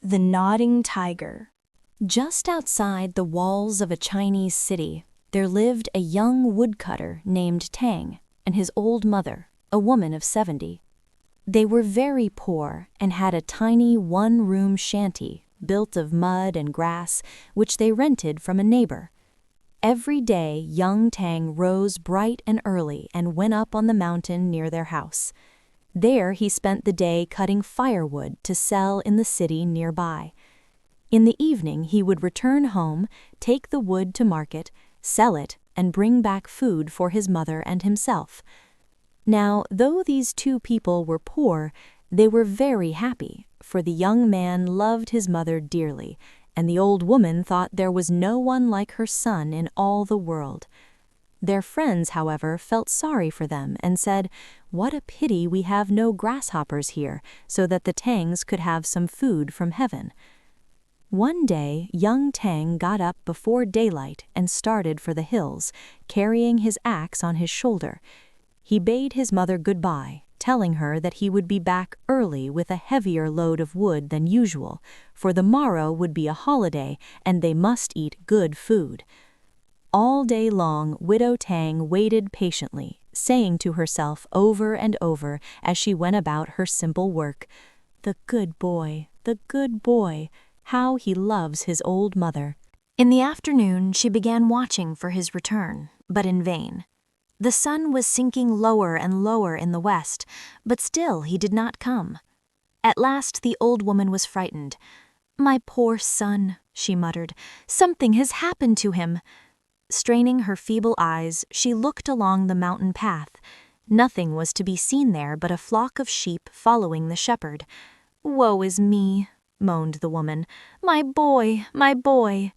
The Nodding Tiger. Just outside the walls of a Chinese city, there lived a young woodcutter named Tang and his old mother, a woman of 70. They were very poor and had a tiny one-room shanty built of mud and grass, which they rented from a neighbor. Every day, young Tang rose bright and early and went up on the mountain near their house. There he spent the day cutting firewood to sell in the city nearby. In the evening he would return home, take the wood to market, sell it, and bring back food for his mother and himself. Now, though these two people were poor, they were very happy, for the young man loved his mother dearly, and the old woman thought there was no one like her son in all the world. Their friends, however, felt sorry for them and said, "What a pity we have no grasshoppers here, so that the Tangs could have some food from heaven." One day, young Tang got up before daylight and started for the hills, carrying his axe on his shoulder. He bade his mother goodbye, telling her that he would be back early with a heavier load of wood than usual, for the morrow would be a holiday and they must eat good food. All day long, Widow Tang waited patiently, saying to herself over and over as she went about her simple work, "The good boy, the good boy, how he loves his old mother." In the afternoon, she began watching for his return, but in vain. The sun was sinking lower and lower in the west, but still he did not come. At last the old woman was frightened. "My poor son," she muttered, "something has happened to him." Straining her feeble eyes, she looked along the mountain path. Nothing was to be seen there but a flock of sheep following the shepherd. "Woe is me," moaned the woman. "My boy, my boy."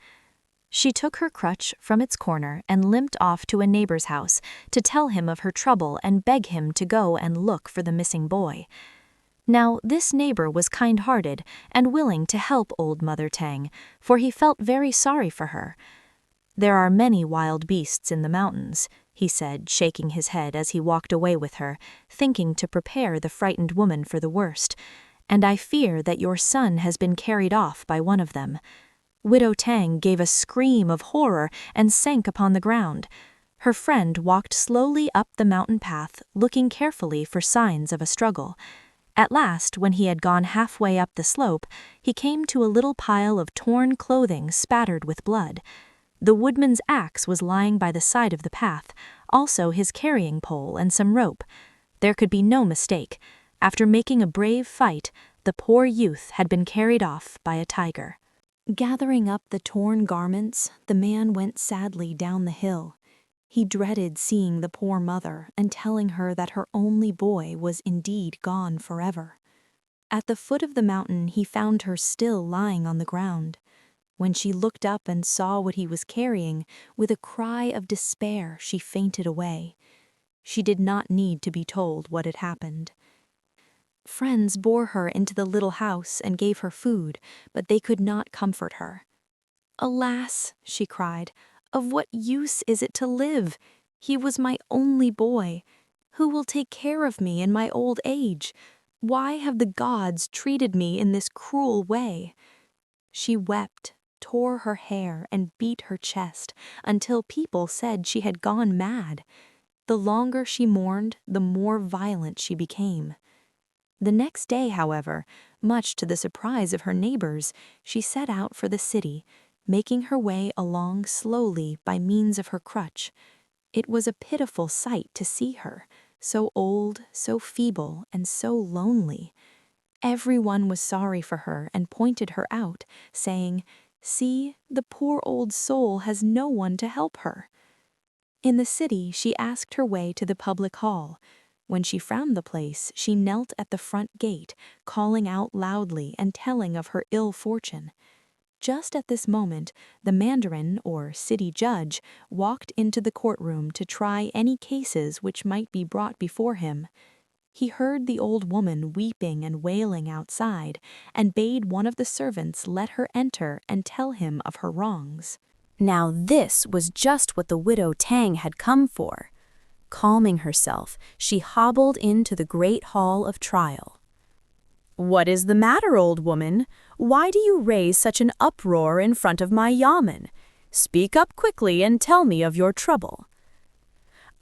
She took her crutch from its corner and limped off to a neighbor's house to tell him of her trouble and beg him to go and look for the missing boy. Now, this neighbor was kind-hearted and willing to help old Mother Tang, for he felt very sorry for her. "There are many wild beasts in the mountains," he said, shaking his head as he walked away with her, thinking to prepare the frightened woman for the worst, "and I fear that your son has been carried off by one of them." Widow Tang gave a scream of horror and sank upon the ground. Her friend walked slowly up the mountain path, looking carefully for signs of a struggle. At last, when he had gone halfway up the slope, he came to a little pile of torn clothing spattered with blood. The woodman's axe was lying by the side of the path, also his carrying pole and some rope. There could be no mistake. After making a brave fight, the poor youth had been carried off by a tiger. Gathering up the torn garments, the man went sadly down the hill. He dreaded seeing the poor mother and telling her that her only boy was indeed gone forever. At the foot of the mountain, he found her still lying on the ground. When she looked up and saw what he was carrying, with a cry of despair, she fainted away. She did not need to be told what had happened. Friends bore her into the little house and gave her food, but they could not comfort her. "Alas," she cried, "of what use is it to live? He was my only boy. Who will take care of me in my old age? Why have the gods treated me in this cruel way?" She wept, tore her hair, and beat her chest until people said she had gone mad. The longer she mourned, the more violent she became. The next day, however, much to the surprise of her neighbors, she set out for the city, making her way along slowly by means of her crutch. It was a pitiful sight to see her, so old, so feeble, and so lonely. Everyone was sorry for her and pointed her out, saying, "See, the poor old soul has no one to help her." In the city, she asked her way to the public hall. When she found the place, she knelt at the front gate, calling out loudly and telling of her ill fortune. Just at this moment, the mandarin, or city judge, walked into the courtroom to try any cases which might be brought before him. He heard the old woman weeping and wailing outside, and bade one of the servants let her enter and tell him of her wrongs. Now this was just what the Widow Tang had come for. Calming herself, she hobbled into the great hall of trial. "What is the matter, old woman? Why do you raise such an uproar in front of my yamen? Speak up quickly and tell me of your trouble."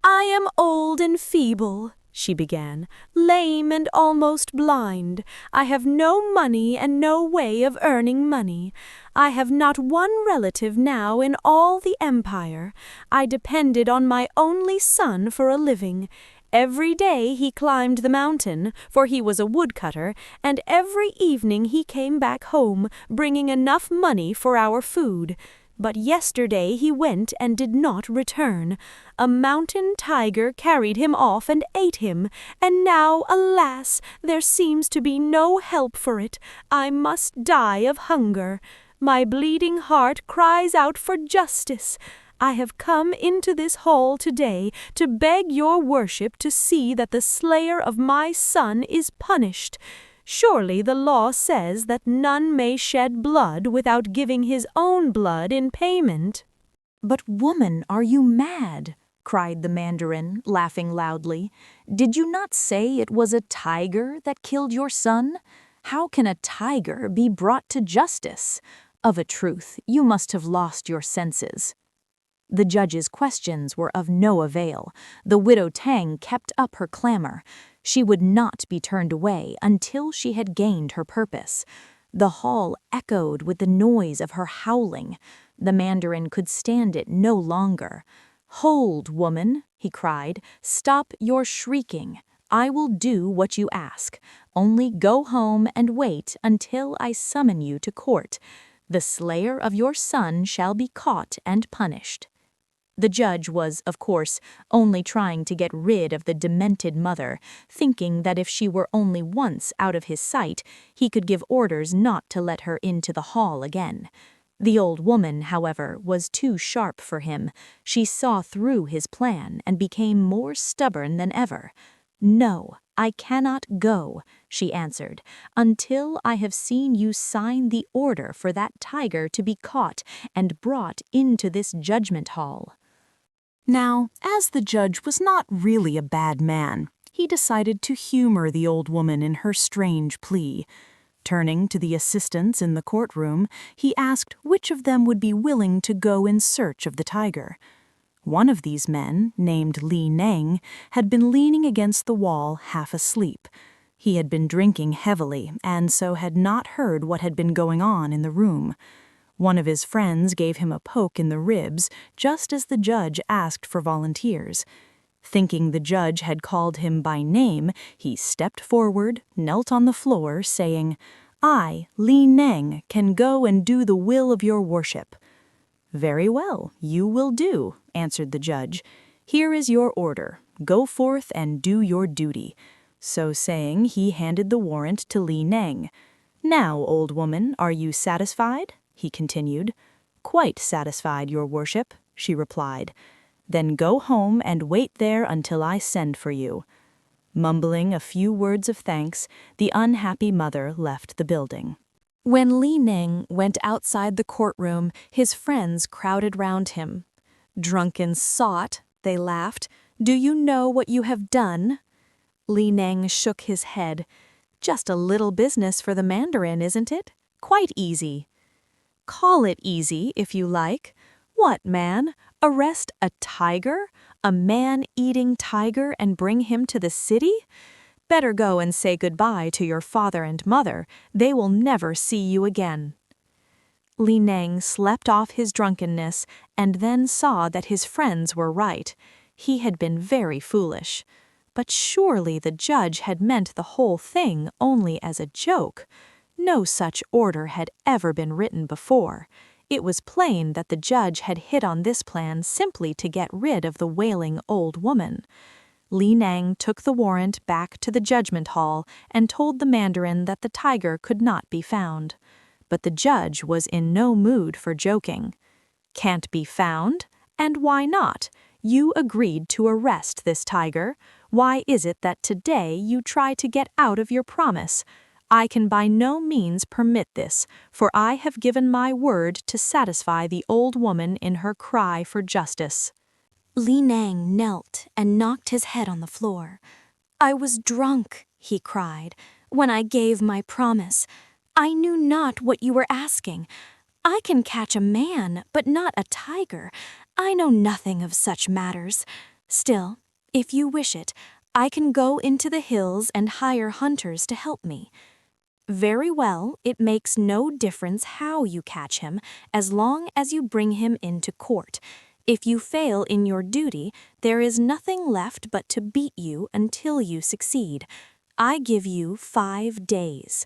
"I am old and feeble," she began, "lame and almost blind. I have no money and no way of earning money. I have not one relative now in all the empire. I depended on my only son for a living. Every day he climbed the mountain, for he was a woodcutter, and every evening he came back home, bringing enough money for our food. But yesterday he went and did not return. A mountain tiger carried him off and ate him, and now, alas, there seems to be no help for it. I must die of hunger. My bleeding heart cries out for justice. I have come into this hall today to beg your worship to see that the slayer of my son is punished. Surely the law says that none may shed blood without giving his own blood in payment." "But woman, are you mad?" cried the mandarin, laughing loudly. "Did you not say it was a tiger that killed your son? How can a tiger be brought to justice? Of a truth, you must have lost your senses." The judge's questions were of no avail. The widow Tang kept up her clamor. She would not be turned away until she had gained her purpose. The hall echoed with the noise of her howling. The mandarin could stand it no longer. "Hold, woman," he cried. "Stop your shrieking. I will do what you ask. Only go home and wait until I summon you to court. The slayer of your son shall be caught and punished." The judge was, of course, only trying to get rid of the demented mother, thinking that if she were only once out of his sight, he could give orders not to let her into the hall again. The old woman, however, was too sharp for him. She saw through his plan and became more stubborn than ever. "No, I cannot go," she answered, "until I have seen you sign the order for that tiger to be caught and brought into this judgment hall." Now, as the judge was not really a bad man, he decided to humor the old woman in her strange plea. Turning to the assistants in the courtroom, he asked which of them would be willing to go in search of the tiger. One of these men, named Li Neng, had been leaning against the wall half asleep. He had been drinking heavily and so had not heard what had been going on in the room. One of his friends gave him a poke in the ribs just as the judge asked for volunteers. Thinking the judge had called him by name, he stepped forward, knelt on the floor, saying, "I, Li Neng, can go and do the will of your worship." "Very well, you will do," answered the judge. "Here is your order. Go forth and do your duty." So saying, he handed the warrant to Li Neng. "Now, old woman, are you satisfied?" he continued. "Quite satisfied, your worship," she replied. "Then go home and wait there until I send for you." Mumbling a few words of thanks, the unhappy mother left the building. When Li Neng went outside the courtroom, his friends crowded round him. "Drunken sot," they laughed. "Do you know what you have done?" Li Neng shook his head. "Just a little business for the mandarin, isn't it? Quite easy." "Call it easy, if you like. What, man? Arrest a tiger? A man-eating tiger and bring him to the city? Better go and say goodbye to your father and mother. They will never see you again." Li Neng slept off his drunkenness and then saw that his friends were right. He had been very foolish. But surely the judge had meant the whole thing only as a joke. No such order had ever been written before. It was plain that the judge had hit on this plan simply to get rid of the wailing old woman. Li Neng took the warrant back to the judgment hall and told the mandarin that the tiger could not be found. But the judge was in no mood for joking. "Can't be found? And why not? You agreed to arrest this tiger. Why is it that today you try to get out of your promise? I can by no means permit this, for I have given my word to satisfy the old woman in her cry for justice." Li Neng knelt and knocked his head on the floor. "I was drunk," he cried. when I gave my promise. I knew not what you were asking. I can catch a man, but not a tiger. I know nothing of such matters. Still, if you wish it, I can go into the hills and hire hunters to help me." "Very well, it makes no difference how you catch him, as long as you bring him into court. If you fail in your duty, there is nothing left but to beat you until you succeed. I give you 5 days."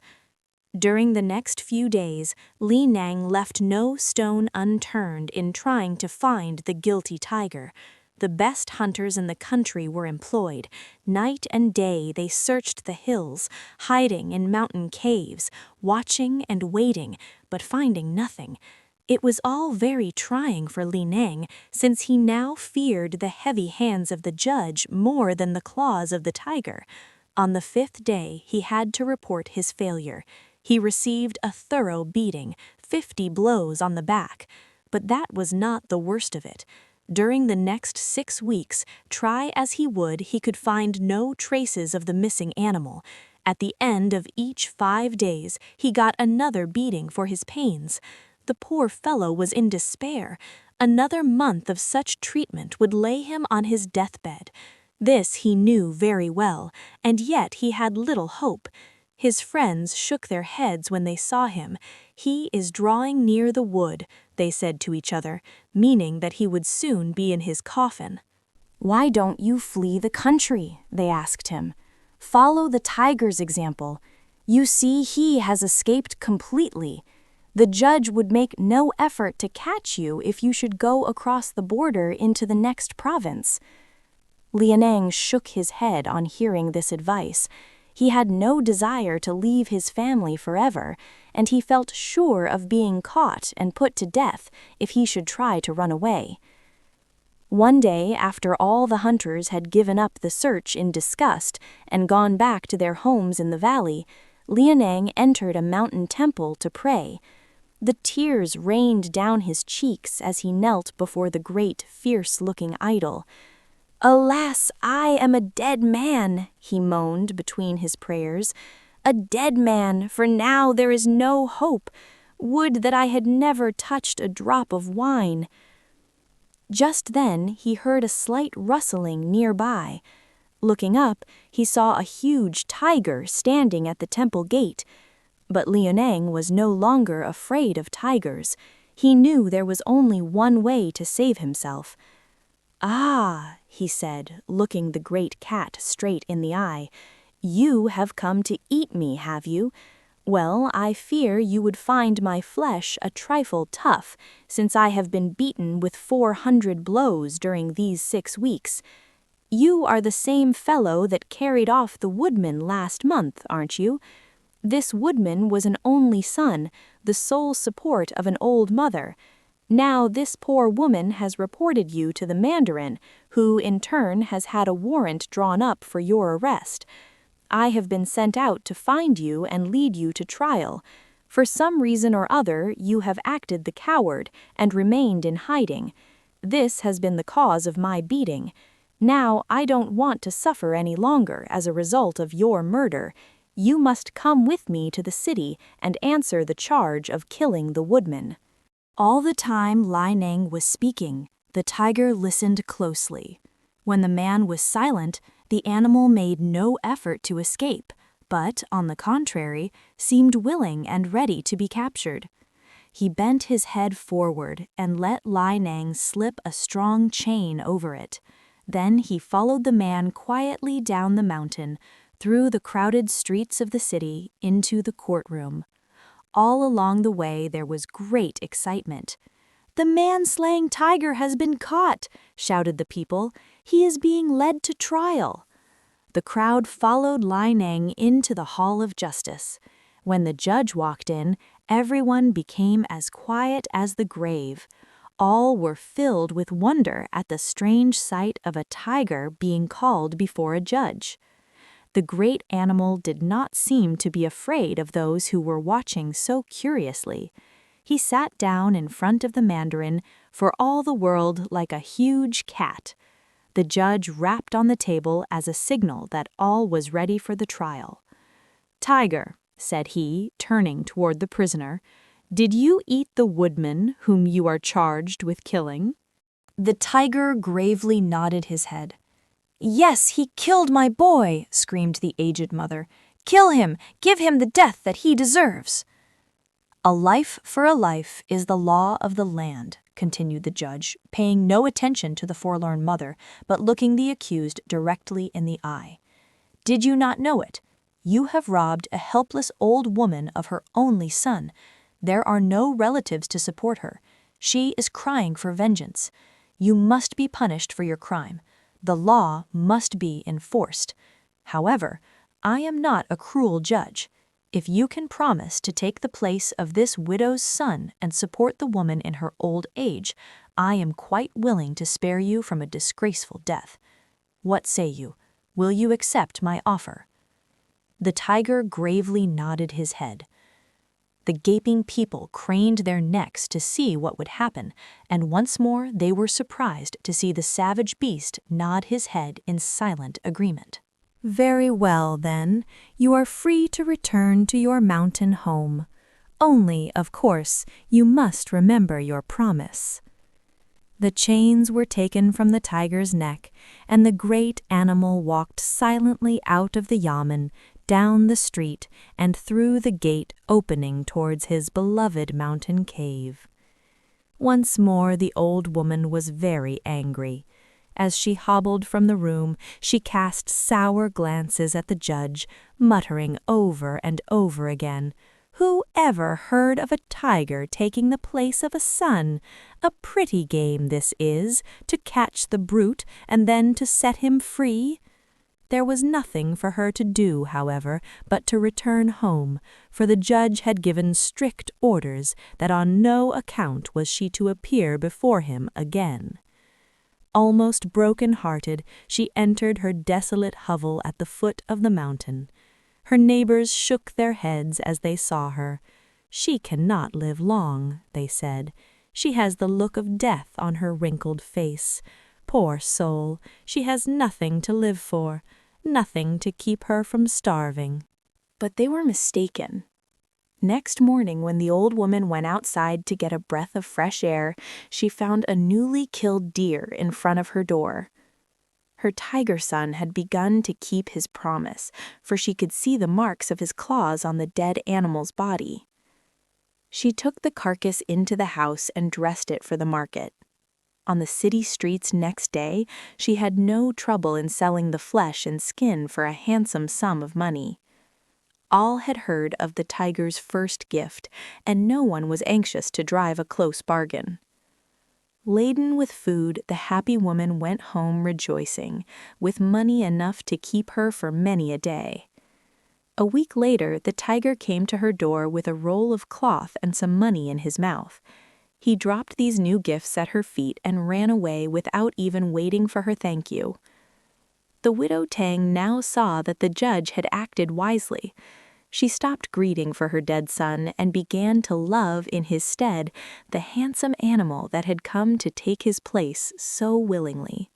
During the next few days, Li Nang left no stone unturned in trying to find the guilty tiger. The best hunters in the country were employed. Night and day they searched the hills, hiding in mountain caves, watching and waiting, but finding nothing. It was all very trying for Li Nang, since he now feared the heavy hands of the judge more than the claws of the tiger. On the 5th day, he had to report his failure. He received a thorough beating, 50 blows on the back. But that was not the worst of it. During the next 6 weeks, try as he would, he could find no traces of the missing animal. At the end of each 5 days, he got another beating for his pains. The poor fellow was in despair. Another month of such treatment would lay him on his deathbed. This he knew very well, and yet he had little hope. His friends shook their heads when they saw him. "He is drawing near the wood," they said to each other, meaning that he would soon be in his coffin. "Why don't you flee the country?" they asked him. "Follow the tiger's example. You see, he has escaped completely. The judge would make no effort to catch you if you should go across the border into the next province." Lianang shook his head on hearing this advice. He had no desire to leave his family forever, and he felt sure of being caught and put to death if he should try to run away. One day, after all the hunters had given up the search in disgust and gone back to their homes in the valley, Lianang entered a mountain temple to pray. The tears rained down his cheeks as he knelt before the great, fierce-looking idol. "Alas, I am a dead man," he moaned between his prayers. "A dead man, for now there is no hope. Would that I had never touched a drop of wine." Just then he heard a slight rustling nearby. Looking up, he saw a huge tiger standing at the temple gate. But Lianang was no longer afraid of tigers. He knew there was only one way to save himself. "Ah," he said, looking the great cat straight in the eye, "you have come to eat me, have you? Well, I fear you would find my flesh a trifle tough, since I have been beaten with 400 blows during these 6 weeks. You are the same fellow that carried off the woodman last month, aren't you? This woodman was an only son, the sole support of an old mother. Now this poor woman has reported you to the mandarin, who in turn has had a warrant drawn up for your arrest. I have been sent out to find you and lead you to trial. For some reason or other, you have acted the coward and remained in hiding. This has been the cause of my beating. Now I don't want to suffer any longer as a result of your murder. You must come with me to the city and answer the charge of killing the woodman." All the time Li Nang was speaking, the tiger listened closely. When the man was silent, the animal made no effort to escape, but, on the contrary, seemed willing and ready to be captured. He bent his head forward and let Li Nang slip a strong chain over it. Then he followed the man quietly down the mountain, through the crowded streets of the city, into the courtroom. All along the way there was great excitement. "The man-slaying tiger has been caught," shouted the people. "He is being led to trial." The crowd followed Li Nang into the Hall of Justice. When the judge walked in, everyone became as quiet as the grave. All were filled with wonder at the strange sight of a tiger being called before a judge. The great animal did not seem to be afraid of those who were watching so curiously. He sat down in front of the mandarin, for all the world like a huge cat. The judge rapped on the table as a signal that all was ready for the trial. Tiger, said he, turning toward the prisoner, did you eat the woodman whom you are charged with killing? The tiger gravely nodded his head. Yes, he killed my boy, screamed the aged mother. Kill him! Give him the death that he deserves! A life for a life is the law of the land, continued the judge, paying no attention to the forlorn mother, but looking the accused directly in the eye. Did you not know it? You have robbed a helpless old woman of her only son. There are no relatives to support her. She is crying for vengeance. You must be punished for your crime. The law must be enforced. However, I am not a cruel judge. If you can promise to take the place of this widow's son and support the woman in her old age, I am quite willing to spare you from a disgraceful death. What say you? Will you accept my offer? The tiger gravely nodded his head. The gaping people craned their necks to see what would happen, and once more they were surprised to see the savage beast nod his head in silent agreement. Very well, then, you are free to return to your mountain home. Only, of course, you must remember your promise. The chains were taken from the tiger's neck, and the great animal walked silently out of the yamen, down the street, and through the gate opening towards his beloved mountain cave. Once more the old woman was very angry. As she hobbled from the room, she cast sour glances at the judge, muttering over and over again, "Who ever heard of a tiger taking the place of a son? A pretty game this is, to catch the brute and then to set him free." There was nothing for her to do, however, but to return home, for the judge had given strict orders that on no account was she to appear before him again. Almost broken-hearted, she entered her desolate hovel at the foot of the mountain. Her neighbors shook their heads as they saw her. "She cannot live long," they said. "She has the look of death on her wrinkled face. Poor soul, she has nothing to live for, nothing to keep her from starving." But they were mistaken. Next morning, when the old woman went outside to get a breath of fresh air, she found a newly killed deer in front of her door. Her tiger son had begun to keep his promise, for she could see the marks of his claws on the dead animal's body. She took the carcass into the house and dressed it for the market. On the city streets next day, she had no trouble in selling the flesh and skin for a handsome sum of money. All had heard of the tiger's first gift, and no one was anxious to drive a close bargain. Laden with food, the happy woman went home rejoicing, with money enough to keep her for many a day. A week later, the tiger came to her door with a roll of cloth and some money in his mouth. He dropped these new gifts at her feet and ran away without even waiting for her thank you. The widow Tang now saw that the judge had acted wisely. She stopped greeting for her dead son and began to love in his stead the handsome animal that had come to take his place so willingly.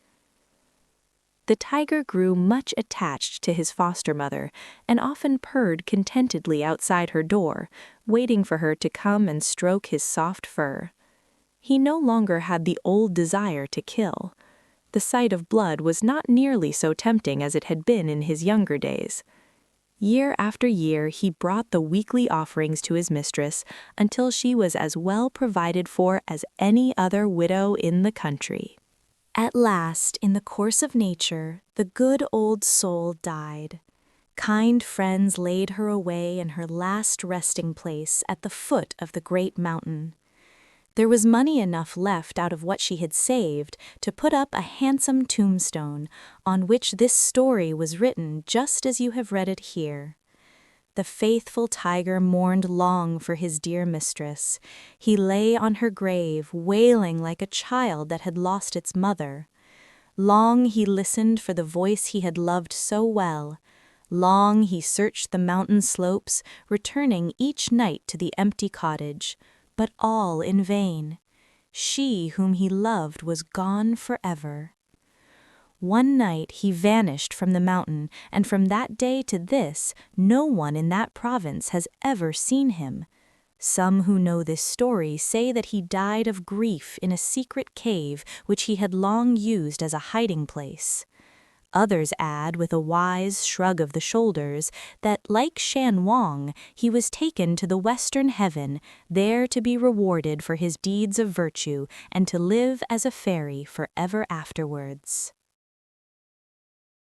The tiger grew much attached to his foster mother and often purred contentedly outside her door, waiting for her to come and stroke his soft fur. He no longer had the old desire to kill. The sight of blood was not nearly so tempting as it had been in his younger days. Year after year, he brought the weekly offerings to his mistress until she was as well provided for as any other widow in the country. At last, in the course of nature, the good old soul died. Kind friends laid her away in her last resting place at the foot of the great mountain. There was money enough left out of what she had saved to put up a handsome tombstone, on which this story was written just as you have read it here. The faithful tiger mourned long for his dear mistress. He lay on her grave, wailing like a child that had lost its mother. Long he listened for the voice he had loved so well. Long he searched the mountain slopes, returning each night to the empty cottage. But all in vain. She whom he loved was gone forever. One night he vanished from the mountain, and from that day to this, no one in that province has ever seen him. Some who know this story say that he died of grief in a secret cave which he had long used as a hiding place. Others add, with a wise shrug of the shoulders, that, like Shan Wang, he was taken to the western heaven, there to be rewarded for his deeds of virtue and to live as a fairy forever afterwards.